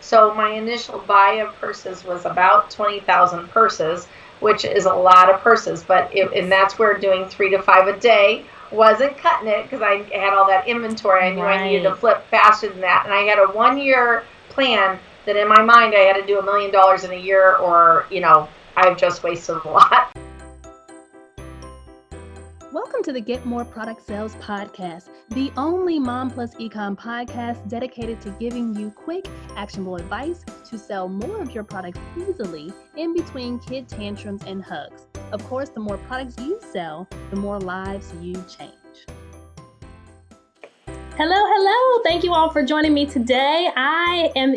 So my initial buy of purses was about 20,000 purses, which is a lot of purses, and that's where doing 3 to 5 a day wasn't cutting it because I had all that inventory. I knew I needed to flip faster than that. And I had a 1-year plan that in my mind I had to do $1 million in a year or, I've just wasted a lot. Welcome to the Get More Product Sales Podcast, the only Mom Plus Ecom podcast dedicated to giving you quick, actionable advice to sell more of your products easily in between kid tantrums and hugs. Of course, the more products you sell, the more lives you change. Hello. Thank you all for joining me today. I am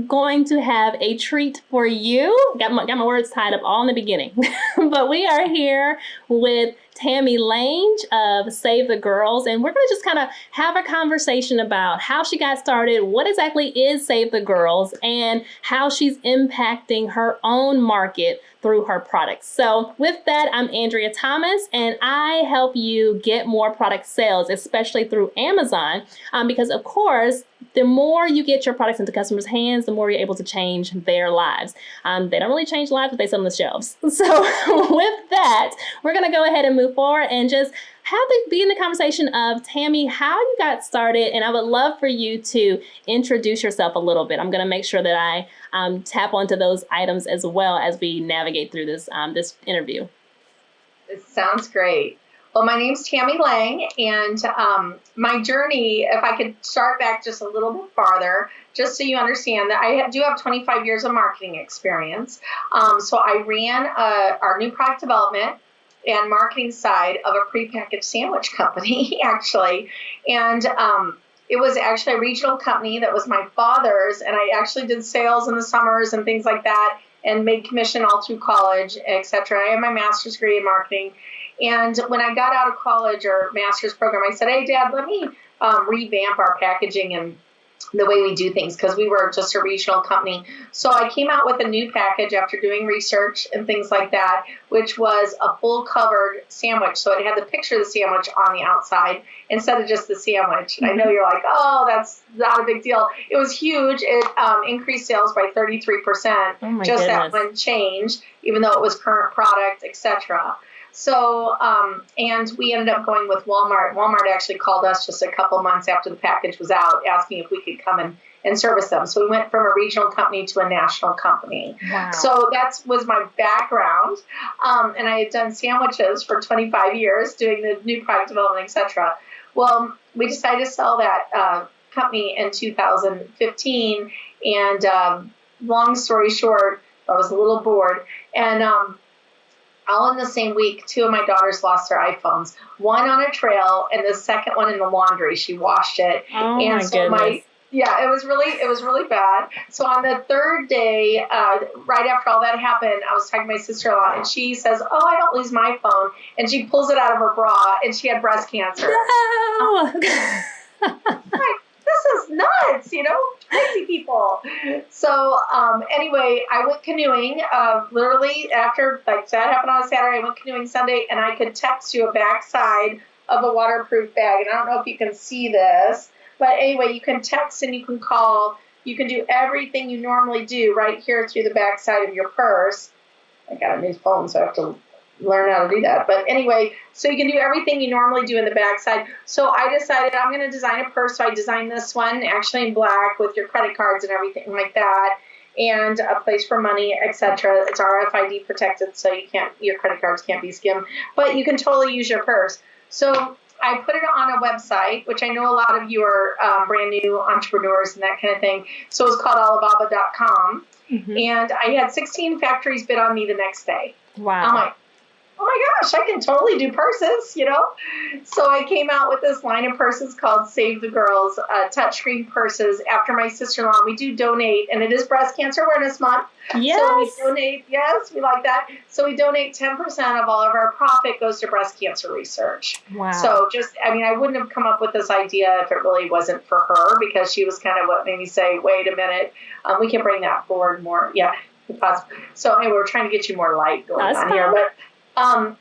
going to have a treat for you. Got my words tied up all in the beginning. But we are here with Tami Lange of Save the Girls, and we're going to just kind of have a conversation about how she got started, what exactly is Save the Girls, and how she's impacting her own market through her products. So with that, I'm Andrea Thomas, and I help you get more product sales, especially through Amazon, because of course, the more you get your products into customers' hands, the more you're able to change their lives. They don't really change lives, but they sell on the shelves. So with that, we're going to go ahead and move forward and just be in the conversation of, Tami, how you got started. And I would love for you to introduce yourself a little bit. I'm going to make sure that I tap onto those items as well as we navigate through this interview. It sounds great. Well, my name's Tami Lange, and my journey, if I could start back just a little bit farther, just so you understand that I do have 25 years of marketing experience. So I ran our new product development and marketing side of a prepackaged sandwich company, actually. And it was actually a regional company that was my father's, and I actually did sales in the summers and things like that and made commission all through college, etc. I have my master's degree in marketing. And when I got out of college or master's program, I said, hey, Dad, let me revamp our packaging and the way we do things, because we were just a regional company. So I came out with a new package after doing research and things like that, which was a full covered sandwich. So it had the picture of the sandwich on the outside instead of just the sandwich. And I know you're like, oh, that's not a big deal. It was huge. It increased sales by 33%, just that one change, even though it was current product, etc. So, and we ended up going with Walmart. Walmart actually called us just a couple months after the package was out, asking if we could come and service them. So we went from a regional company to a national company. Wow. So that was my background. And I had done sandwiches for 25 years, doing the new product development, etc. Well, we decided to sell that company in 2015. And long story short, I was a little bored. And all in the same week, 2 of my daughters lost their iPhones. One on a trail, and the second one in the laundry. She washed it. Oh, and my goodness. It was really bad. So on the third day, right after all that happened, I was talking to my sister-in-law, and she says, "Oh, I don't lose my phone," and she pulls it out of her bra, and she had breast cancer. No. This is nuts, crazy people. So anyway, I went canoeing, literally after, that happened on a Saturday, I went canoeing Sunday, and I could text you a backside of a waterproof bag. And I don't know if you can see this, but anyway, you can text and you can call. You can do everything you normally do right here through the backside of your purse. I got a new phone, so I have to learn how to do that. But anyway, so you can do everything you normally do in the backside. So I decided I'm going to design a purse. So I designed this one actually in black with your credit cards and everything like that, and a place for money, etc. It's RFID protected, so your credit cards can't be skimmed, but you can totally use your purse. So I put it on a website, which I know a lot of you are brand new entrepreneurs and that kind of thing. So it's called Alibaba.com. Mm-hmm. And I had 16 factories bid on me the next day. Wow. I'm like, oh my gosh, I can totally do purses, So I came out with this line of purses called Save the Girls, touchscreen purses. After my sister-in-law, we do donate, and it is Breast Cancer Awareness Month. Yes. So we donate, yes, we like that. So we donate 10% of all of our profit goes to breast cancer research. Wow. So I wouldn't have come up with this idea if it really wasn't for her, because she was kind of what made me say, wait a minute, we can bring that forward more. Yeah, possible. So anyway, we're trying to get you more light going on here, but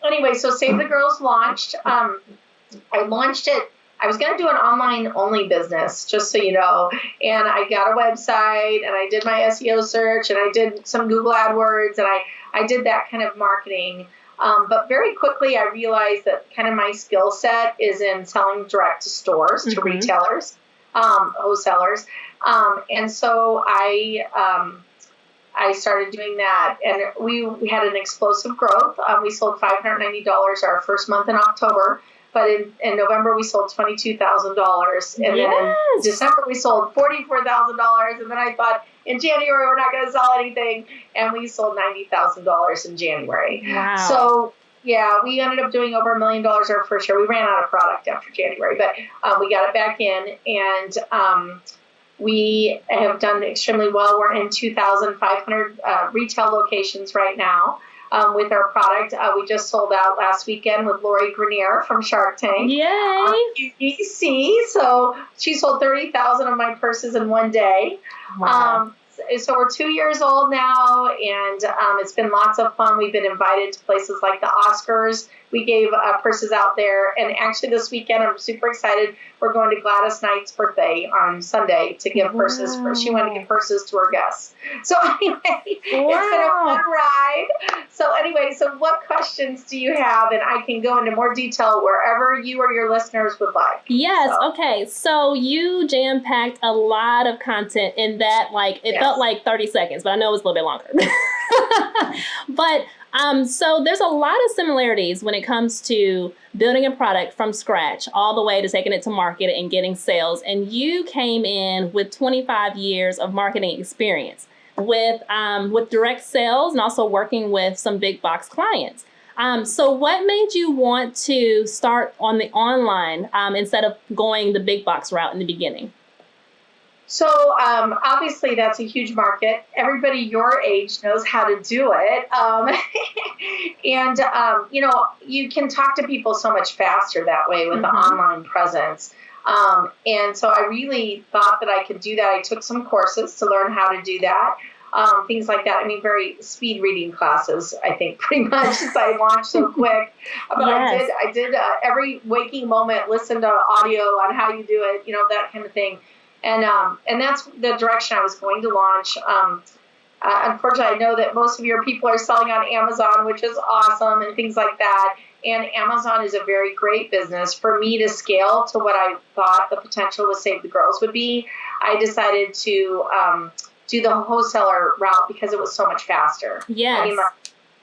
anyway, so Save the Girls launched. I launched it I was going to do an online only business, just so you know. And I got a website and I did my SEO search and I did some Google AdWords and I did that kind of marketing. But very quickly I realized that kind of my skill set is in selling direct to stores, to retailers, wholesalers. And so I started doing that, and we had an explosive growth. We sold $590 our first month in October, but in November we sold $22,000, and then in December we sold $44,000, and then I thought in January we're not going to sell anything, and we sold $90,000 in January. Wow. So yeah, we ended up doing over $1 million our first year. We ran out of product after January, but we got it back in, and we have done extremely well. We're in 2,500 retail locations right now with our product. We just sold out last weekend with Lori Grenier from Shark Tank. Yay! QVC. So she sold 30,000 of my purses in one day. Wow. So we're 2 years old now, and it's been lots of fun. We've been invited to places like the Oscars. We gave purses out there, and actually this weekend I'm super excited. We're going to Gladys Knight's birthday on Sunday to give purses. She wanted to give purses to her guests. So anyway, It's been a fun ride. So anyway, so what questions do you have? And I can go into more detail wherever you or your listeners would like. Yes. So. Okay. So you jam-packed a lot of content in that, it felt like 30 seconds, but I know it was a little bit longer. But so there's a lot of similarities when it comes to building a product from scratch all the way to taking it to market and getting sales. And you came in with 25 years of marketing experience with direct sales and also working with some big box clients. So what made you want to start on the online instead of going the big box route in the beginning? So obviously that's a huge market. Everybody your age knows how to do it. And you can talk to people so much faster that way with the online presence. And so I really thought that I could do that. I took some courses to learn how to do that. Things like that. I mean, very speed reading classes, I think, pretty much, since I launched so quick. But I did every waking moment, listen to audio on how you do it, that kind of thing. And that's the direction I was going to launch. Unfortunately, I know that most of your people are selling on Amazon, which is awesome, and things like that. And Amazon is a very great business. For me to scale to what I thought the potential with Save the Girls would be, I decided to do the wholesaler route because it was so much faster. Yes.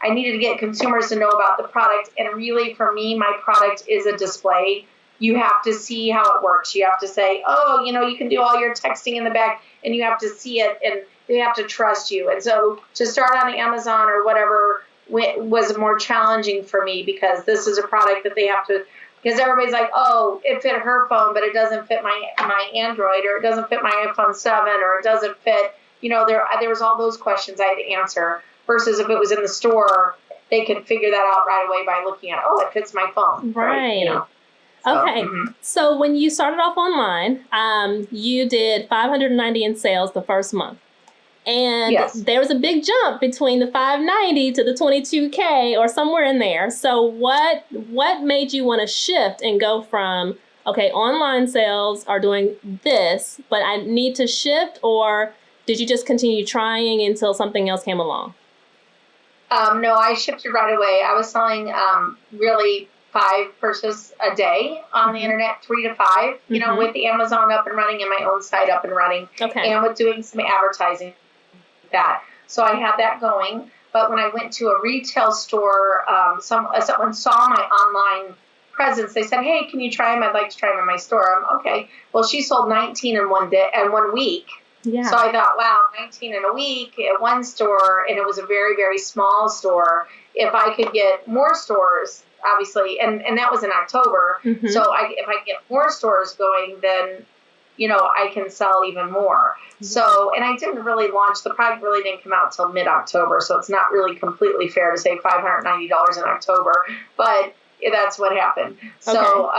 I needed to get consumers to know about the product. And really, for me, my product is a display. You have to see how it works. You have to say, you can do all your texting in the back, and you have to see it, and they have to trust you. And so to start on Amazon or whatever was more challenging for me, because this is a product that they have to, because everybody's like, it fit her phone, but it doesn't fit my Android, or it doesn't fit my iPhone 7, or it doesn't fit, there was all those questions I had to answer, versus if it was in the store, they could figure that out right away by looking at, it fits my phone. Right. Okay, so when you started off online, you did 590 in sales the first month. And there was a big jump between the 590 to the 22K or somewhere in there. So what made you want to shift and go from, online sales are doing this, but I need to shift, or did you just continue trying until something else came along? No, I shifted right away. I was selling really 5 purses a day on the internet, 3 to 5, with the Amazon up and running and my own site up and running, and with doing some advertising that. So I had that going. But when I went to a retail store, someone saw my online presence. They said, "Hey, can you try them? I'd like to try them in my store." I'm okay. Well, she sold 19 in one day and 1 week. Yeah. So I thought, wow, 19 in a week at one store, and it was a very, very small store. If I could get more stores, obviously, and that was in October. So if I get more stores going, then, I can sell even more. So, and I didn't really launch, the product really didn't come out till mid-October. So it's not really completely fair to say $590 in October, but that's what happened. So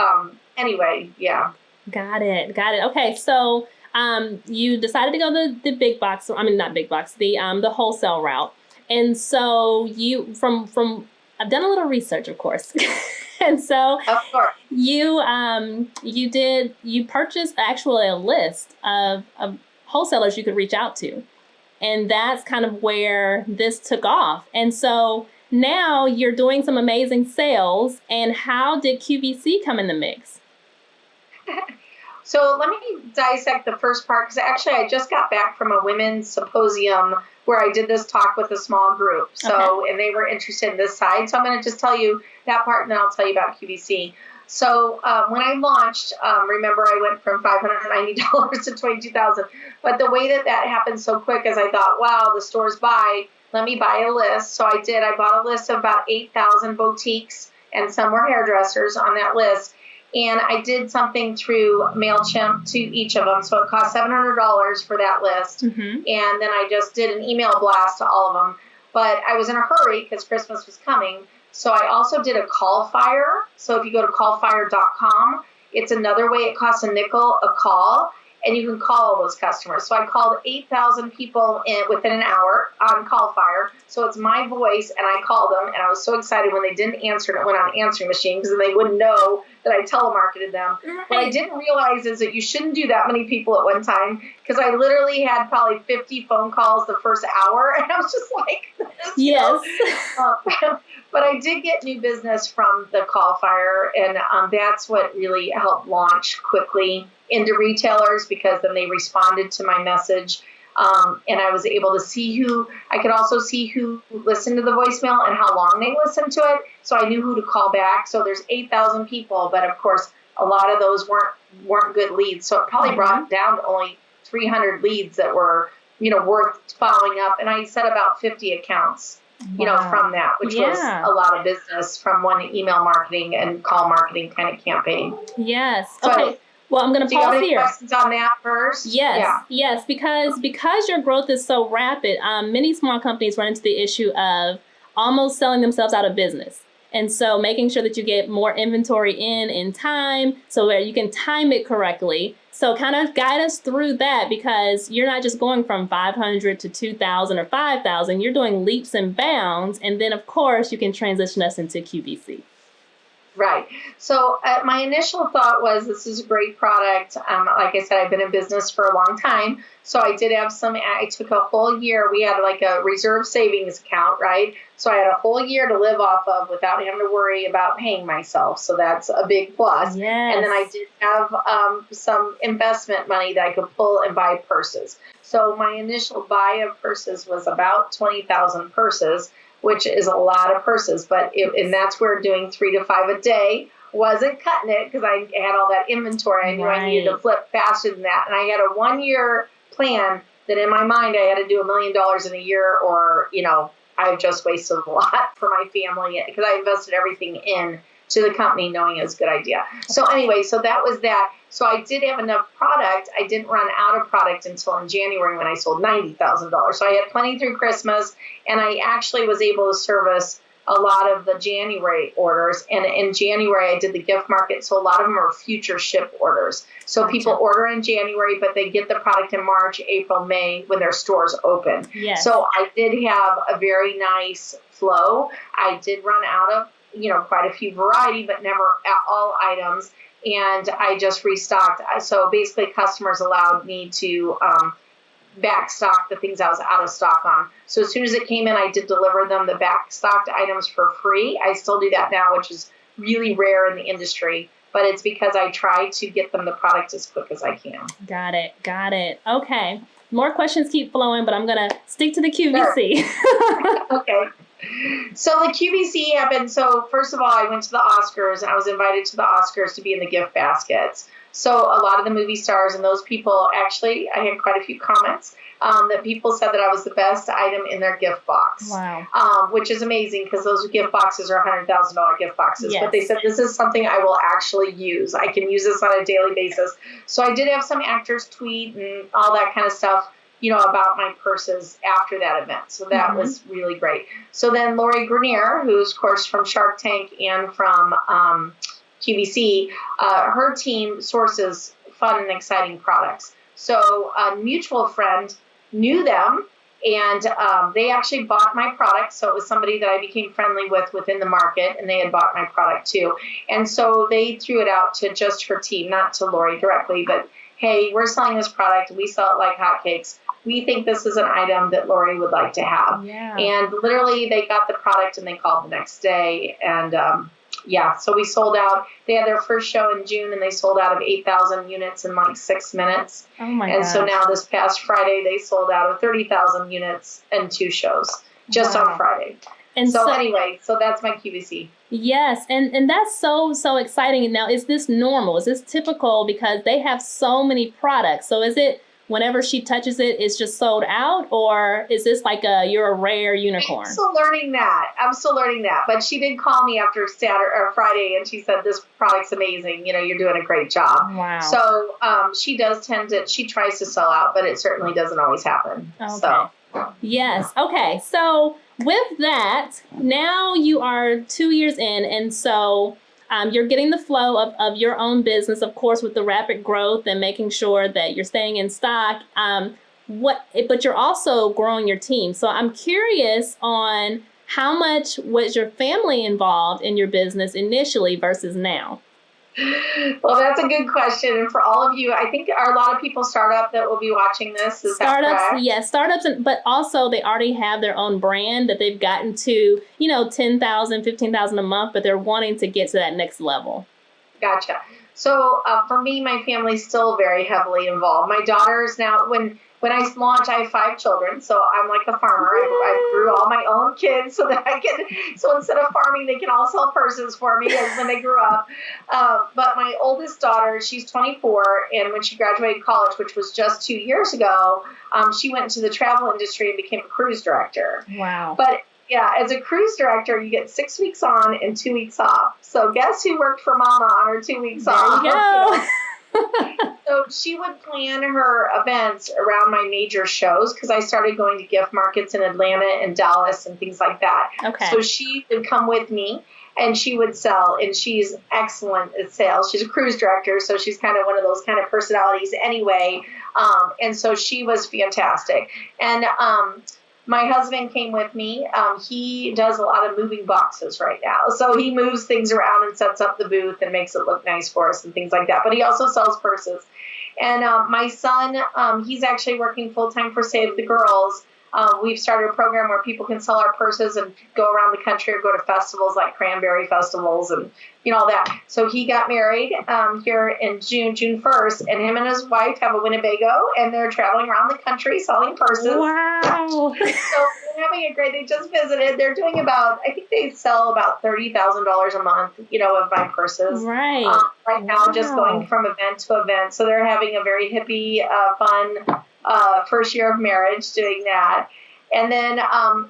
anyway, yeah. Got it. Okay. So you decided to go the big box, not big box, the wholesale route. And so you, from I've done a little research, of course. And so Of course. you purchased actually a list of wholesalers you could reach out to. And that's kind of where this took off. And so now you're doing some amazing sales. And how did QVC come in the mix? So let me dissect the first part, because actually I just got back from a women's symposium where I did this talk with a small group. So, and they were interested in this side. So I'm going to just tell you that part, and then I'll tell you about QVC. So when I launched, remember I went from $590 to $22,000. But the way that happened so quick is I thought, wow, the store's let me buy a list. So I did. I bought a list of about 8,000 boutiques, and some were hairdressers on that list. And I did something through MailChimp to each of them. So it cost $700 for that list. Mm-hmm. And then I just did an email blast to all of them. But I was in a hurry because Christmas was coming. So I also did a call fire. So if you go to callfire.com, it's another way. It costs a nickel a call, and you can call all those customers. So I called 8,000 people within an hour on Call Fire. So it's my voice, and I called them, and I was so excited when they didn't answer, and it went on answering machine, because then they wouldn't know that I telemarketed them. Right. What I didn't realize is that you shouldn't do that many people at one time, because I literally had probably 50 phone calls the first hour, and I was just like, yes. But I did get new business from the Call Fire, and that's what really helped launch quickly into retailers, because then they responded to my message. And I was able to see I could also see who listened to the voicemail and how long they listened to it. So I knew who to call back. So there's 8,000 people, but of course, a lot of those weren't good leads. So it probably brought down to only 300 leads that were, worth following up. And I set about 50 accounts, from that, which was a lot of business from one email marketing and call marketing kind of campaign. Yes. So, okay. Well, I'm going to pause here. Do you have any questions on that first? Yes. Yeah. Yes, because your growth is so rapid, many small companies run into the issue of almost selling themselves out of business. And so making sure that you get more inventory in time so that you can time it correctly. So kind of guide us through that, because you're not just going from 500 to 2,000 or 5,000. You're doing leaps and bounds. And then, of course, you can transition us into QVC. Right. So my initial thought was, this is a great product. Like I said, I've been in business for a long time. So I did have I took a whole year. We had like a reserve savings account, right? So I had a whole year to live off of without having to worry about paying myself. So that's a big plus. Yes. And then I did have some investment money that I could pull and buy purses. So my initial buy of purses was about 20,000 purses, which is a lot of purses, and that's where doing 3 to 5 a day wasn't cutting it, because I had all that inventory. I knew I needed to flip faster than that. And I had a 1-year plan that in my mind I had to do $1 million in a year, or, I've just wasted a lot for my family, because I invested everything in to the company knowing it was a good idea. So anyway, so that was that. So I did have enough product. I didn't run out of product until in January, when I sold $90,000. So I had plenty through Christmas, and I actually was able to service a lot of the January orders. And in January, I did the gift market. So a lot of them are future ship orders. So people order in January, but they get the product in March, April, May, when their stores open. Yes. So I did have a very nice flow. I did run out of quite a few variety, but never all items. And I just restocked. So basically, customers allowed me to backstock the things I was out of stock on. So as soon as it came in, I did deliver them the backstocked items for free. I still do that now, which is really rare in the industry. But it's because I try to get them the product as quick as I can. Got it. Okay. More questions keep flowing, but I'm going to stick to the QVC. Sure. Okay. So the QVC happened. So first of all, I went to the Oscars, and I was invited to the Oscars to be in the gift baskets. So a lot of the movie stars and those people, actually, I had quite a few comments that people said that I was the best item in their gift box. Wow. Which is amazing, because those gift boxes are $100,000 gift boxes. Yes. But they said, this is something I will actually use. I can use this on a daily basis. So I did have some actors tweet and all that kind of stuff, about my purses after that event. So that was really great. So then Lori Grenier, who's, of course, from Shark Tank and from QVC, her team sources fun and exciting products. So a mutual friend knew them, And they actually bought my product. So it was somebody that I became friendly with within the market, and they had bought my product too. And so they threw it out to just her team, not to Lori directly, but hey, we're selling this product. We sell it like hotcakes. We think this is an item that Lori would like to have. Yeah. And literally they got the product and they called the next day. And so we sold out. They had their first show in June and they sold out of 8,000 units in like 6 minutes. Oh my And gosh. so now this past Friday, they sold out of 30,000 units in 2 shows just on Friday. And so anyway, so that's my QVC. Yes, and that's so exciting. Now, is this normal? Is this typical? Because they have so many products. So is it whenever she touches it, it's just sold out? Or is this like you're a rare unicorn? I'm still learning that. But she did call me after Friday and she said, this product's amazing. You know, you're doing a great job. Wow. So she tries to sell out, but it certainly doesn't always happen. Okay. So. Yes. Okay. So with that, now you are 2 years in, and so you're getting the flow of your own business, of course, with the rapid growth and making sure that you're staying in stock. But you're also growing your team. So I'm curious on how much was your family involved in your business initially versus now? Well, that's a good question. And for all of you, I think are a lot of people startup that will be watching this. Is startups, that correct? Yes, startups, but also they already have their own brand that they've gotten to, 10,000, 15,000 a month, but they're wanting to get to that next level. Gotcha. So for me, my family's still very heavily involved. My daughters now, when I launched, I have 5 children, so I'm like a farmer. I grew all my own kids so that so instead of farming, they can all sell purses for me when they grew up. But my oldest daughter, she's 24, and when she graduated college, which was just 2 years ago, she went into the travel industry and became a cruise director. Wow. But yeah, as a cruise director, you get 6 weeks on and 2 weeks off. So guess who worked for Mama on her 2 weeks off? There you go. So she would plan her events around my major shows because I started going to gift markets in Atlanta and Dallas and things like that. Okay. So she would come with me and she would sell, and she's excellent at sales. She's a cruise director, so she's kind of one of those kind of personalities anyway. And so she was fantastic. And my husband came with me. He does a lot of moving boxes right now. So he moves things around and sets up the booth and makes it look nice for us and things like that. But he also sells purses. And my son, he's actually working full-time for Save the Girls. We've started a program where people can sell our purses and go around the country or go to festivals like cranberry festivals and all that. So he got married here in June 1st, and him and his wife have a Winnebago, and they're traveling around the country selling purses. Wow. So they're having they just visited. They're doing I think they sell about $30,000 a month, of my purses. Right. Right now, just going from event to event. So they're having a very hippie, fun first year of marriage doing that. And then,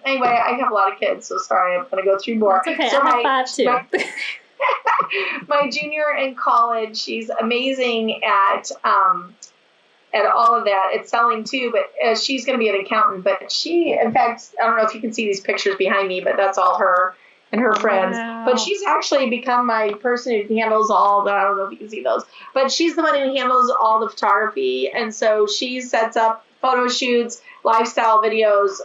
anyway, I have a lot of kids, so sorry, I'm going to go through more. That's okay, so I have 5 too. My junior in college, she's amazing at all of that, at selling too, but she's going to be an accountant. But she, in fact, I don't know if you can see these pictures behind me, but that's all her and her friends. Wow. But she's actually become my person who handles I don't know if you can see those, but she's the one who handles all the photography. And so she sets up photo shoots, lifestyle videos,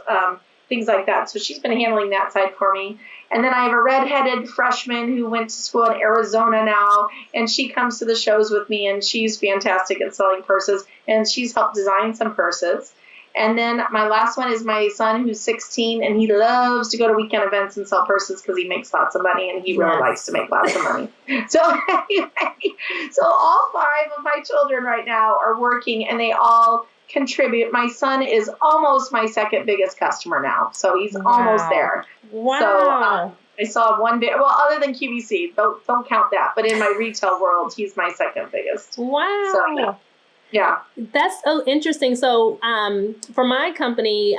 things like that. So she's been handling that side for me. And then I have a redheaded freshman who went to school in Arizona now, and she comes to the shows with me, and she's fantastic at selling purses, and she's helped design some purses. And then my last one is my son, who's 16, and he loves to go to weekend events and sell purses because he makes lots of money, and he really likes to make lots of money. So anyway, so all 5 of my children right now are working, and they all contribute. My son is almost my second biggest customer now, so he's almost there. Wow. So I saw one bit. Well, other than QVC, don't count that. But in my retail world, he's my second biggest. Wow. So, yeah. That's so interesting. So for my company,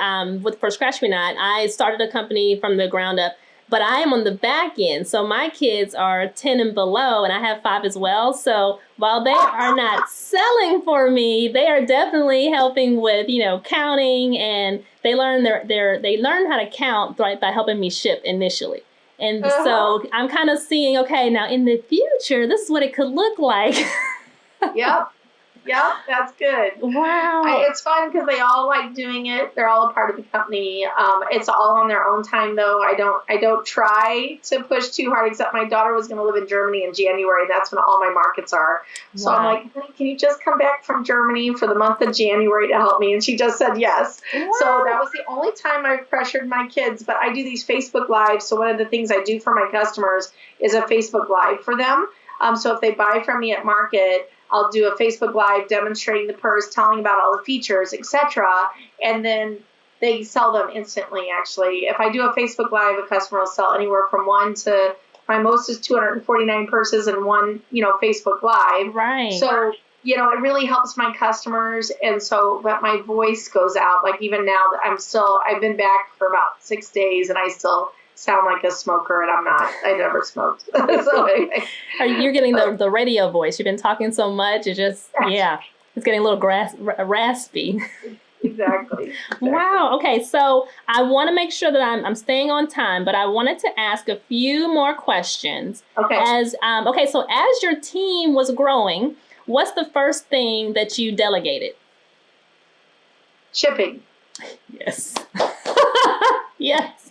for Scratch Me Not, I started a company from the ground up, but I am on the back end. So my kids are 10 and below, and I have 5 as well. So while they are not selling for me, they are definitely helping with, counting, and they learn they learn how to count by helping me ship initially. And so I'm kind of seeing, okay, now in the future, this is what it could look like. Yep. Yep, that's good. Wow. It's fun because they all like doing it. They're all a part of the company. It's all on their own time, though. I don't try to push too hard. Except my daughter was going to live in Germany in January. And that's when all my markets are. So I'm like, honey, can you just come back from Germany for the month of January to help me? And she just said yes. Wow. So that was the only time I've pressured my kids. But I do these Facebook Lives. So one of the things I do for my customers is a Facebook Live for them. So if they buy from me at market, I'll do a Facebook Live demonstrating the purse, telling about all the features, etc. And then they sell them instantly, actually. If I do a Facebook Live, a customer will sell anywhere from one to, my most is 249 purses in one, Facebook Live. Right. So, it really helps my customers. And so, but my voice goes out. Like even now that I've been back for about 6 days and I still sound like a smoker, and I'm not. I never smoked. So anyway. You're getting the radio voice. You've been talking so much. It's just, it's getting a little raspy. Exactly. Wow. Okay. So I want to make sure that I'm staying on time, but I wanted to ask a few more questions. Okay. So as your team was growing, what's the first thing that you delegated? Shipping. Yes. Yes.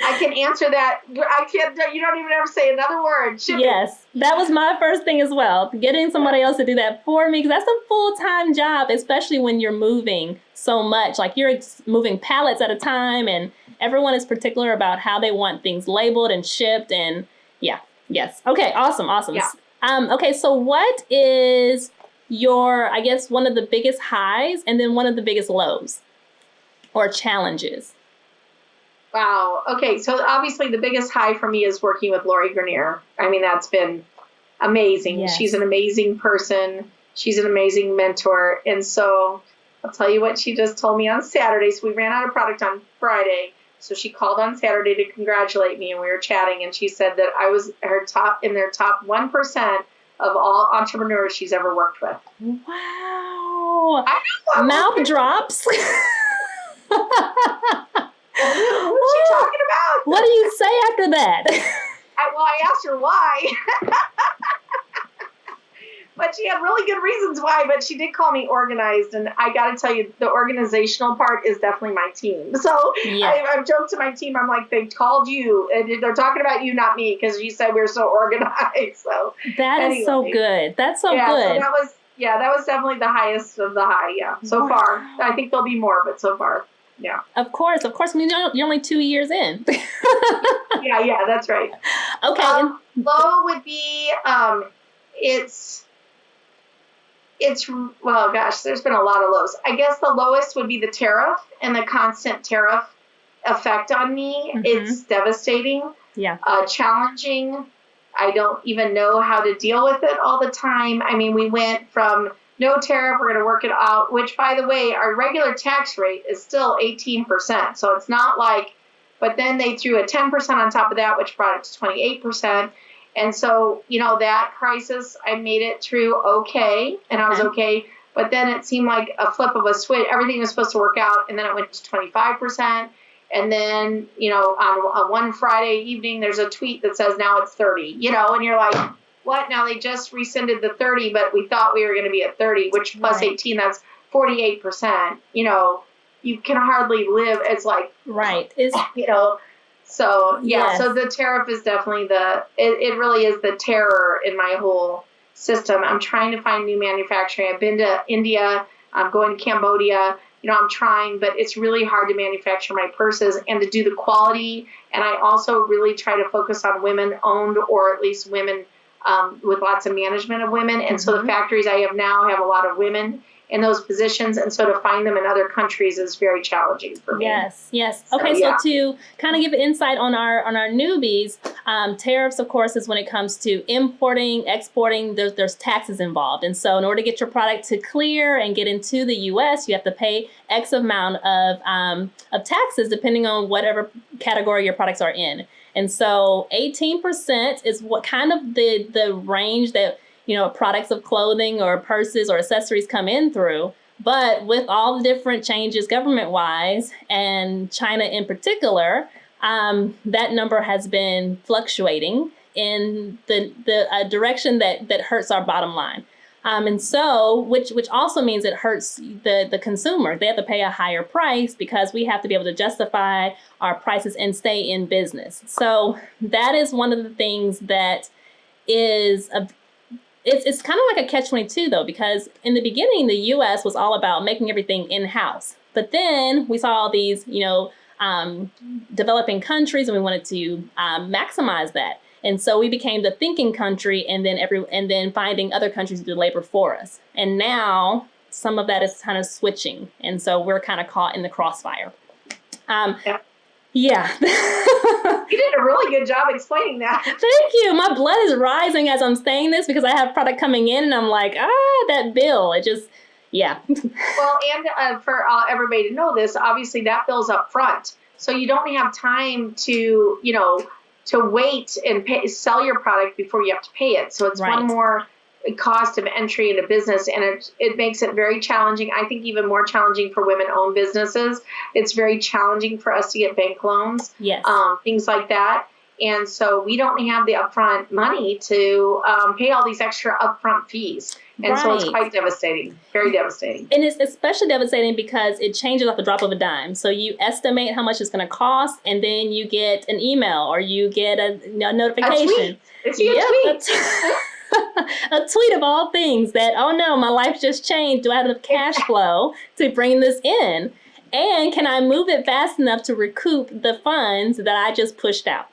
I can answer that. I can't. You don't even ever say another word. Shipping. Yes, that was my first thing as well. Getting somebody else to do that for me, because that's a full-time job, especially when you're moving so much. Like you're moving pallets at a time, and everyone is particular about how they want things labeled and shipped. And yes. Okay, awesome. Yeah. Okay, so what is your, I guess, one of the biggest highs and then one of the biggest lows or challenges? Wow. Okay. So obviously the biggest high for me is working with Lori Grenier. I mean, that's been amazing. Yes. She's an amazing person. She's an amazing mentor. And so I'll tell you what she just told me on Saturday. So we ran out of product on Friday. So she called on Saturday to congratulate me, and we were chatting. And she said that I was their top 1% of all entrepreneurs she's ever worked with. Wow. I know. Mouth drops. What's she talking about? What do you say after that? I asked her why. But she had really good reasons why, but she did call me organized. And I got to tell you, the organizational part is definitely my team. So I've joked to my team. I'm like, they called you. And they're talking about you, not me, because you said we're so organized. So that is so good. That's so good. So that was definitely the highest of the high. Yeah. So far. I think there'll be more, but so far. Yeah. Of course. I mean, you're only 2 years in. yeah, that's right. Okay. Low would be, well, gosh, there's been a lot of lows. I guess the lowest would be the tariff and the constant tariff effect on me. Mm-hmm. It's devastating. Yeah. Challenging. I don't even know how to deal with it all the time. I mean, we went from no tariff, we're going to work it out, which, by the way, our regular tax rate is still 18%. So it's not like, but then they threw a 10% on top of that, which brought it to 28%. And so, that crisis, I made it through okay, and I was okay. But then it seemed like a flip of a switch. Everything was supposed to work out, and then it went to 25%. And then, on one Friday evening, there's a tweet that says now it's 30, and you're like, what? Now they just rescinded the 30, but we thought we were going to be at 30, which plus 18, that's 48%. You can hardly live. It's like, right. So, So the tariff is definitely it really is the terror in my whole system. I'm trying to find new manufacturing. I've been to India. I'm going to Cambodia. I'm trying, but it's really hard to manufacture my purses and to do the quality. And I also really try to focus on women-owned, or at least women with lots of management of women. And so the factories I have now have a lot of women in those positions, and so to find them in other countries is very challenging for me. Yes. Okay, so to kind of give insight on our newbies, tariffs, of course, is when it comes to importing, exporting. There's taxes involved, and so in order to get your product to clear and get into the U.S., you have to pay X amount of taxes depending on whatever category your products are in. And so 18% is what kind of the range that products of clothing or purses or accessories come in through. But with all the different changes government-wise, and China in particular, that number has been fluctuating in the direction that hurts our bottom line. And so, which also means it hurts the consumer. They have to pay a higher price because we have to be able to justify our prices and stay in business. So that is one of the things that is it's kind of like a catch-22 though, because in the beginning, the U.S. was all about making everything in-house. Then we saw all these, developing countries, and we wanted to maximize that. And so we became the thinking country, and then finding other countries to do labor for us. And now some of that is kind of switching, and so we're kind of caught in the crossfire. Yeah. You did a really good job explaining that. Thank you. My blood is rising as I'm saying this because I have product coming in and I'm like, that bill. It just, yeah. Well, and for everybody to know this, obviously that bill's up front. So you don't have time to, to wait and sell your product before you have to pay it. So it's one more cost of entry into business, and it makes it very challenging. I think even more challenging for women-owned businesses. It's very challenging for us to get bank loans, things like that. And so we don't have the upfront money to pay all these extra upfront fees. And so it's quite devastating, very devastating. And it's especially devastating because it changes off the drop of a dime. So you estimate how much it's going to cost, and then you get an email or you get a notification. A tweet. A tweet of all things that, oh no, my life just changed. Do I have enough cash flow to bring this in? And can I move it fast enough to recoup the funds that I just pushed out?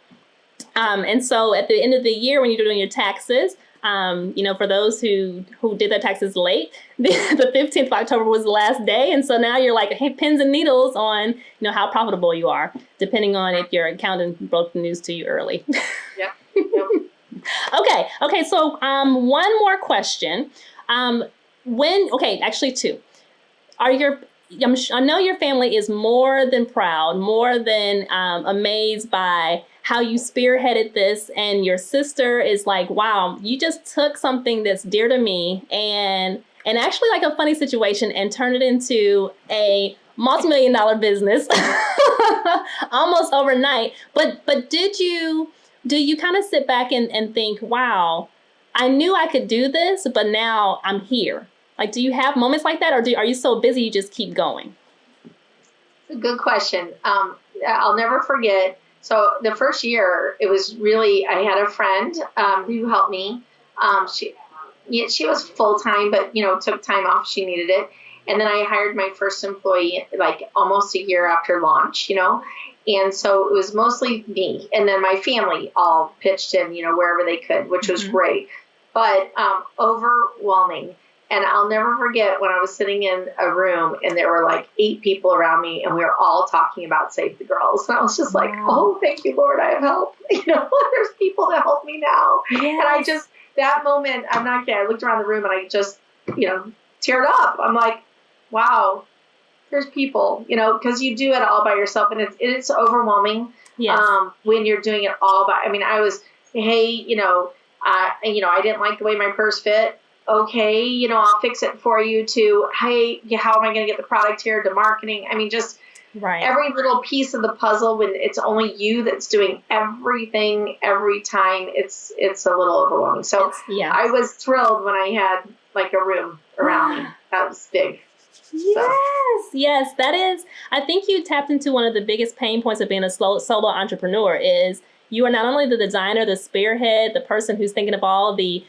And so at the end of the year, when you're doing your taxes, for those who did their taxes late, the 15th of October was the last day. And so now you're like, hey, pins and needles on, how profitable you are, depending on if your accountant broke the news to you early. Yep. Okay. So, one more question. Actually two. I know your family is more than proud, more than amazed by how you spearheaded this, and your sister is like, wow, you just took something that's dear to me and actually like a funny situation and turned it into a multi-million-dollar business almost overnight. But do you kind of sit back and think, wow, I knew I could do this, but now I'm here? Like, do you have moments like that, or are you so busy you just keep going? It's a good question. I'll never forget. So the first year, it was really, I had a friend who helped me. She was full-time, but, took time off. She needed it. And then I hired my first employee, like almost a year after launch, And so it was mostly me. And then my family all pitched in, wherever they could, which was great, but overwhelming. And I'll never forget when I was sitting in a room and there were like 8 people around me and we were all talking about Save the Girls. And I was just like, oh, thank you, Lord, I have help. There's people to help me now. Yes. And that moment, I'm not kidding, I looked around the room and I just, teared up. I'm like, wow, there's people, because you do it all by yourself, and it's overwhelming. Yes. When you're doing it all by, I was, hey, I didn't like the way my purse fit. Okay, I'll fix it for you, to, hey, how am I going to get the product here, to marketing. Just every little piece of the puzzle, when it's only you that's doing everything every time, it's a little overwhelming. So I was thrilled when I had like a room around me. That was big. Yes, that is. I think you tapped into one of the biggest pain points of being a solo entrepreneur is you are not only the designer, the spearhead, the person who's thinking of all the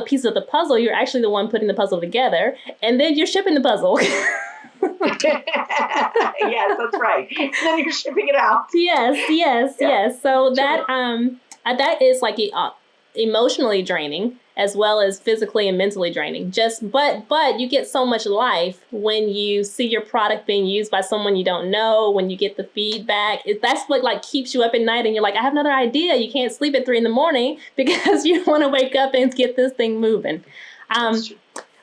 pieces of the puzzle. You're actually the one putting the puzzle together, and then you're shipping the puzzle. Yes, that's right. And then you're shipping it out. Yes. So that is like emotionally draining, as well as physically and mentally draining. But you get so much life when you see your product being used by someone you don't know, when you get the feedback. That's what like keeps you up at night, and you're like, I have another idea. You can't sleep at 3 a.m. because you want to wake up and get this thing moving.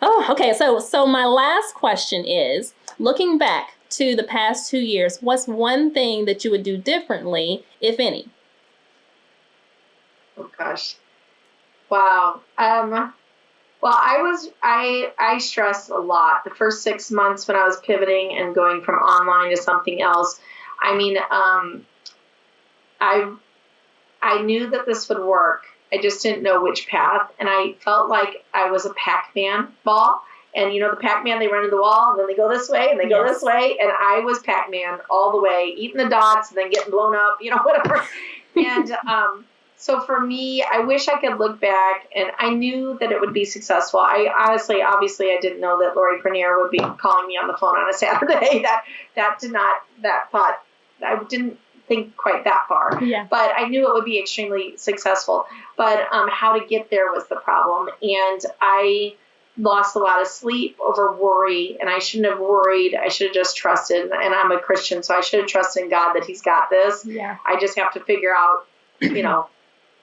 Okay. So my last question is, looking back to the past 2 years, what's one thing that you would do differently, if any? Oh gosh. Wow. Well, I stressed a lot the first 6 months when I was pivoting and going from online to something else. I knew that this would work, I just didn't know which path. And I felt like I was a Pac-Man ball. And the Pac-Man, they run to the wall, and then they go this way, and they go this way. And I was Pac-Man all the way, eating the dots, and then getting blown up, whatever. And so for me, I wish I could look back, and I knew that it would be successful. Obviously, I didn't know that Lori Grenier would be calling me on the phone on a Saturday. I didn't think quite that far. Yeah. But I knew it would be extremely successful. But how to get there was the problem. And I lost a lot of sleep over worry, and I shouldn't have worried. I should have just trusted. And I'm a Christian, so I should have trusted in God that He's got this. Yeah. I just have to figure out,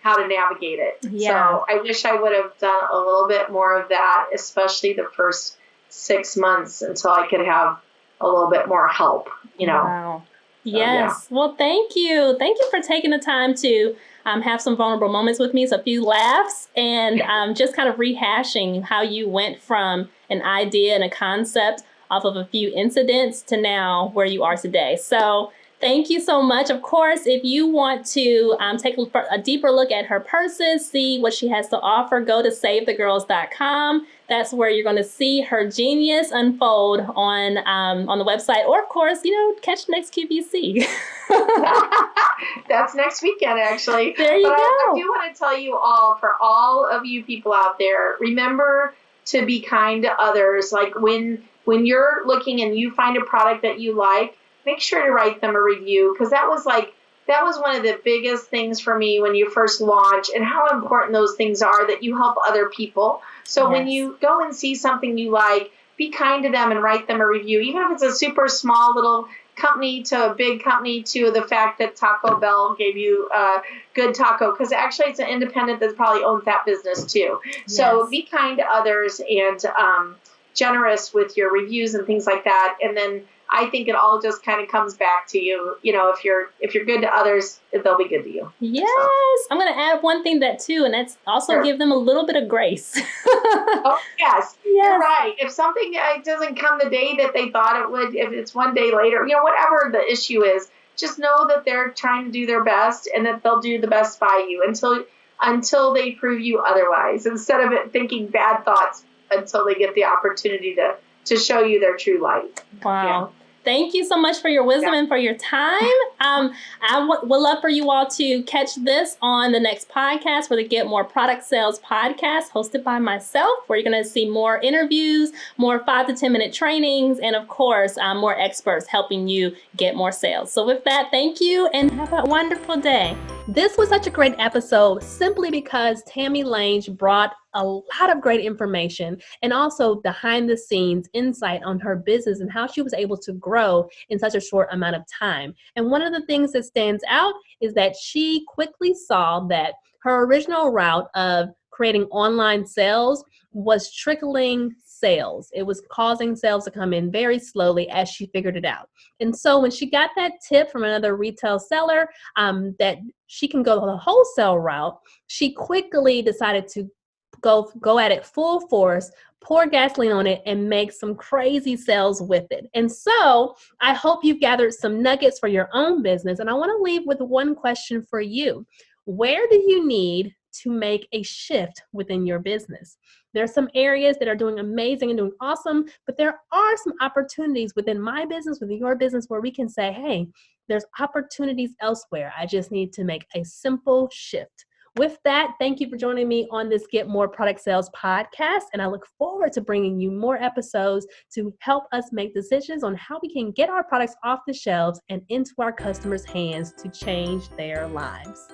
how to navigate it. Yeah. So I wish I would have done a little bit more of that, especially the first 6 months until I could have a little bit more help, Wow. So, yes. Yeah. Well, thank you. Thank you for taking the time to have some vulnerable moments with me, so a few laughs, and just kind of rehashing how you went from an idea and a concept off of a few incidents to now where you are today. So thank you so much. Of course, if you want to take a deeper look at her purses, see what she has to offer, go to savethegirls.com. That's where you're going to see her genius unfold on the website, or of course, catch next QVC. That's next weekend, actually. There you go. I do want to tell you all, for all of you people out there, remember to be kind to others. Like when you're looking and you find a product that you like, make sure to write them a review, because that was one of the biggest things for me when you first launch, and how important those things are, that you help other people. So when you go and see something you like, be kind to them and write them a review, even if it's a super small little company to a big company, to the fact that Taco Bell gave you a good taco, because actually it's an independent that probably owns that business too. So be kind to others and generous with your reviews and things like that. And then I think it all just kind of comes back to you. If you're good to others, they'll be good to you. Yes. So. I'm going to add one thing that too, and that's also give them a little bit of grace. Oh, yes. You're right. If something doesn't come the day that they thought it would, if it's one day later, whatever the issue is, just know that they're trying to do their best, and that they'll do the best by you until they prove you otherwise, instead of it thinking bad thoughts until they get the opportunity to show you their true light. Wow. Yeah. Thank you so much for your wisdom and for your time. I would love for you all to catch this on the next podcast, for the Get More Product Sales podcast, hosted by myself, where you're going to see more interviews, more 5 to 10 minute trainings, and of course, more experts helping you get more sales. So with that, thank you and have a wonderful day. This was such a great episode, simply because Tami Lange brought a lot of great information, and also behind the scenes insight on her business and how she was able to grow in such a short amount of time. And one of the things that stands out is that she quickly saw that her original route of creating online sales was trickling sales. It was causing sales to come in very slowly as she figured it out. And so when she got that tip from another retail seller that she can go the wholesale route, she quickly decided to go at it full force, pour gasoline on it, and make some crazy sales with it. And so I hope you've gathered some nuggets for your own business. And I want to leave with one question for you. Where do you need to make a shift within your business? There are some areas that are doing amazing and doing awesome, but there are some opportunities within my business, within your business, where we can say, hey, there's opportunities elsewhere. I just need to make a simple shift. With that, thank you for joining me on this Get More Product Sales podcast, and I look forward to bringing you more episodes to help us make decisions on how we can get our products off the shelves and into our customers' hands to change their lives.